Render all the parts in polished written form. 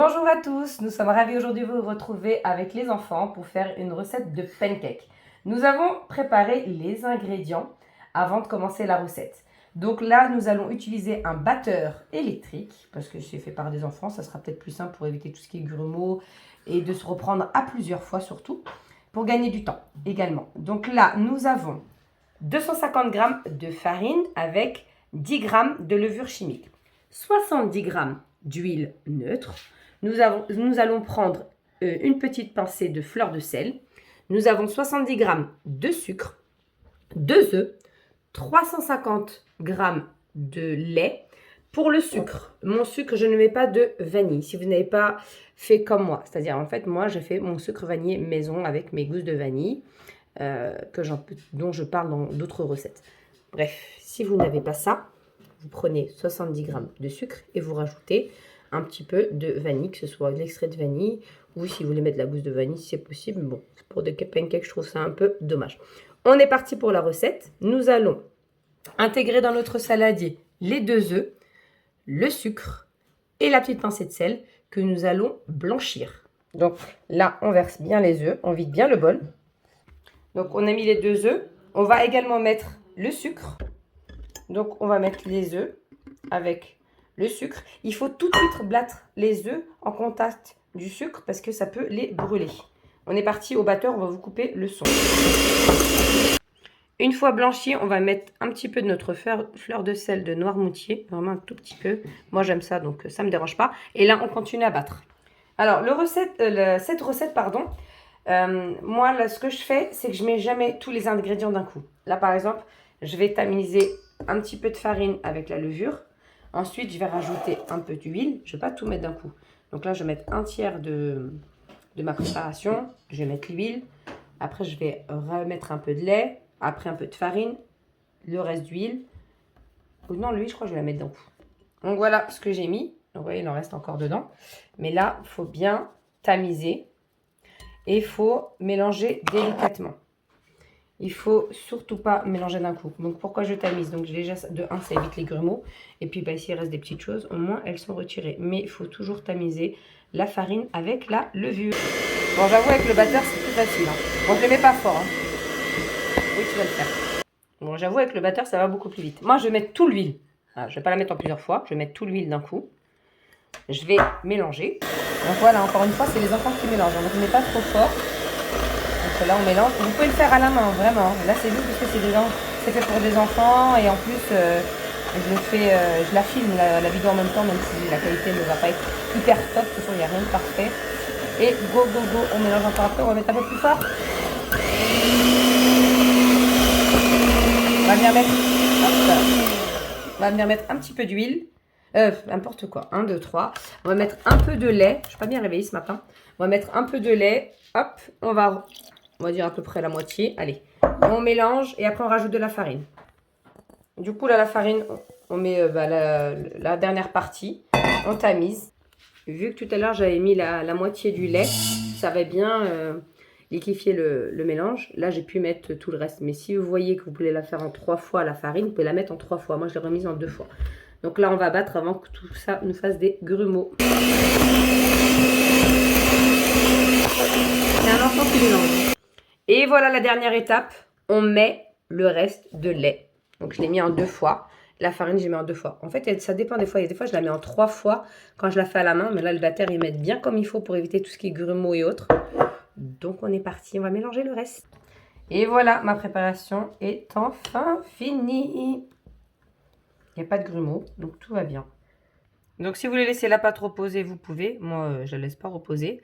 Bonjour à tous, nous sommes ravis aujourd'hui de vous retrouver avec les enfants pour faire une recette de pancake. Nous avons préparé les ingrédients avant de commencer la recette. Donc là, nous allons utiliser un batteur électrique parce que c'est fait par des enfants, ça sera peut-être plus simple pour éviter tout ce qui est grumeaux et de se reprendre à plusieurs fois surtout pour gagner du temps également. Donc là, nous avons 250 g de farine avec 10 g de levure chimique, 70 g d'huile neutre. Nous allons prendre une petite pincée de fleur de sel. Nous avons 70 g de sucre, 2 œufs, 350 g de lait. Pour le sucre, mon sucre, je ne mets pas de vanille. Si vous n'avez pas fait comme moi, c'est-à-dire en fait, moi, j'ai fait mon sucre vanillé maison avec mes gousses de vanille dont je parle dans d'autres recettes. Bref, si vous n'avez pas ça, vous prenez 70 g de sucre et vous rajoutez un petit peu de vanille, que ce soit de l'extrait de vanille ou si vous voulez mettre de la gousse de vanille, si c'est possible. Bon, pour des pancakes, je trouve ça un peu dommage. On est parti pour la recette. Nous allons intégrer dans notre saladier les 2 œufs, le sucre et la petite pincée de sel que nous allons blanchir. Donc là, on verse bien les œufs, on vide bien le bol. Donc on a mis les 2 œufs. On va également mettre le sucre. Donc on va mettre les œufs avec le sucre. Il faut tout de suite battre les œufs en contact du sucre parce que ça peut les brûler. On est parti au batteur, on va vous couper le son. Une fois blanchi, on va mettre un petit peu de notre fleur de sel de Noirmoutier, vraiment un tout petit peu. Moi j'aime ça, donc ça ne me dérange pas. Et là, on continue à battre. Alors, cette recette, moi là, ce que je fais, c'est que je mets jamais tous les ingrédients d'un coup. Là, par exemple, je vais tamiser un petit peu de farine avec la levure. Ensuite, je vais rajouter un peu d'huile. Je ne vais pas tout mettre d'un coup. Donc là, je vais mettre un tiers de ma préparation. Je vais mettre l'huile. Après, je vais remettre un peu de lait. Après, un peu de farine. Le reste d'huile. Non, l'huile, je crois que je vais la mettre d'un coup. Donc voilà ce que j'ai mis. Donc vous voyez, il en reste encore dedans. Mais là, il faut bien tamiser. Et il faut mélanger délicatement. Il faut surtout pas mélanger d'un coup. Donc pourquoi je tamise? Donc déjà de 1, ça évite les grumeaux. Et puis s'il reste des petites choses, au moins elles sont retirées. Mais il faut toujours tamiser la farine avec la levure. Bon, j'avoue avec le batteur c'est plus facile. Bon, je ne le mets pas fort. Oui, tu vas le faire. Bon, j'avoue avec le batteur ça va beaucoup plus vite. Moi je vais mettre tout l'huile. Je ne vais pas la mettre en plusieurs fois. Je vais mettre tout l'huile d'un coup. Je vais mélanger. Donc voilà, encore une fois, c'est les enfants qui mélangent. Donc je ne mets pas trop fort. Donc là, on mélange. Vous pouvez le faire à la main, vraiment. Là, c'est juste parce que c'est fait pour des enfants. Et en plus, je la filme, la vidéo en même temps, même si la qualité ne va pas être hyper top. De toute façon, il n'y a rien de parfait. Et go, go, go. On mélange encore après. On va mettre un peu plus fort. On va venir mettre, on va venir mettre un petit peu d'huile. N'importe quoi. 1, 2, 3. On va mettre un peu de lait. Je ne suis pas bien réveillée ce matin. On va mettre un peu de lait. Hop, on va dire à peu près la moitié. Allez, on mélange et après on rajoute de la farine. Du coup, là, la farine, on met la dernière partie. On tamise. Vu que tout à l'heure, j'avais mis la moitié du lait, ça va bien liquéfier le mélange. Là, j'ai pu mettre tout le reste. Mais si vous voyez que vous voulez la faire en 3 fois, la farine, vous pouvez la mettre en 3 fois. Moi, je l'ai remise en 2 fois. Donc là, on va battre avant que tout ça nous fasse des grumeaux. C'est un enfant qui mélange. Et voilà la dernière étape. On met le reste de lait. Donc je l'ai mis en 2 fois. La farine, j'ai mis en 2 fois. En fait, ça dépend des fois. Il y a des fois, je la mets en 3 fois quand je la fais à la main. Mais là, le batteur, il met bien comme il faut pour éviter tout ce qui est grumeaux et autres. Donc on est parti. On va mélanger le reste. Et voilà, ma préparation est enfin finie. Il n'y a pas de grumeaux, donc tout va bien. Donc si vous voulez laisser la pâte reposer, vous pouvez. Moi, je ne la laisse pas reposer.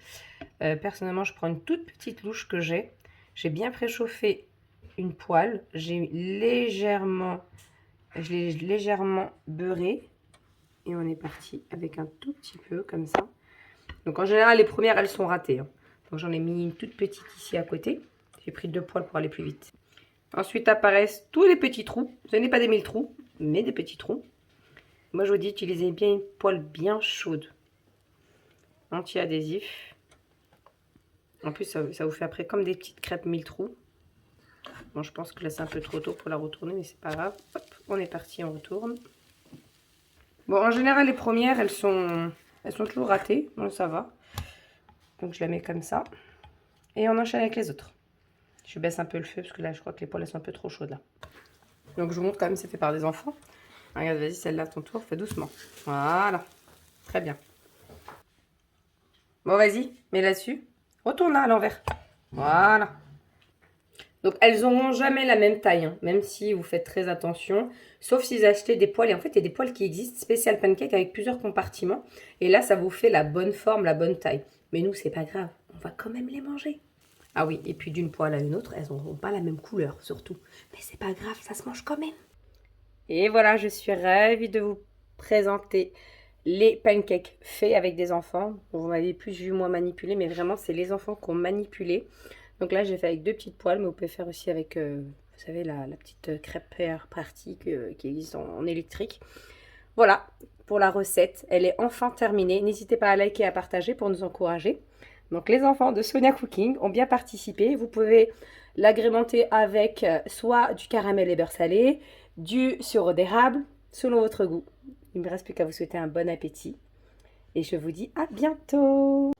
Personnellement, je prends une toute petite louche que j'ai. J'ai bien préchauffé une poêle. Je l'ai légèrement beurré. Et on est parti avec un tout petit peu comme ça. Donc en général, les premières, elles sont ratées. Donc j'en ai mis une toute petite ici à côté. J'ai pris 2 poêles pour aller plus vite. Ensuite apparaissent tous les petits trous. Ce n'est pas des 1000 trous, mais des petits trous. Moi, je vous dis, utilisez bien une poêle bien chaude. Anti-adhésif. En plus, ça vous fait après comme des petites crêpes 1000 trous. Bon, je pense que là, c'est un peu trop tôt pour la retourner, mais c'est pas grave. Hop, on est parti, on retourne. Bon, en général, les premières, elles sont Elles sont toujours ratées, donc ça va. Donc je la mets comme ça. Et on enchaîne avec les autres. Je baisse un peu le feu parce que là, je crois que les poêles elles sont un peu trop chaudes là. Donc je vous montre quand même, c'est fait par des enfants. Regarde, vas-y, celle-là, ton tour, fais doucement. Voilà, très bien. Bon, vas-y, mets là-dessus. Retourne là à l'envers. Voilà. Donc elles n'auront jamais la même taille, hein, même si vous faites très attention. Sauf si vous achetez des poêles. Et en fait, il y a des poêles qui existent, spécial pancake avec plusieurs compartiments. Et là, ça vous fait la bonne forme, la bonne taille. Mais nous, c'est pas grave, on va quand même les manger. Ah oui, et puis d'une poêle à une autre, elles n'auront pas la même couleur, surtout. Mais c'est pas grave, ça se mange quand même. Et voilà, je suis ravie de vous présenter les pancakes faits avec des enfants. Bon, vous m'avez plus vu moi manipuler, mais vraiment, c'est les enfants qui ont manipulé. Donc là, j'ai fait avec 2 petites poêles, mais vous pouvez faire aussi avec, vous savez, la petite crêpe partie qui existe en électrique. Voilà pour la recette. Elle est enfin terminée. N'hésitez pas à liker et à partager pour nous encourager. Donc les enfants de Sonia Cooking ont bien participé. Vous pouvez l'agrémenter avec soit du caramel et beurre salé, du sirop d'érable, selon votre goût. Il ne me reste plus qu'à vous souhaiter un bon appétit. Et je vous dis à bientôt!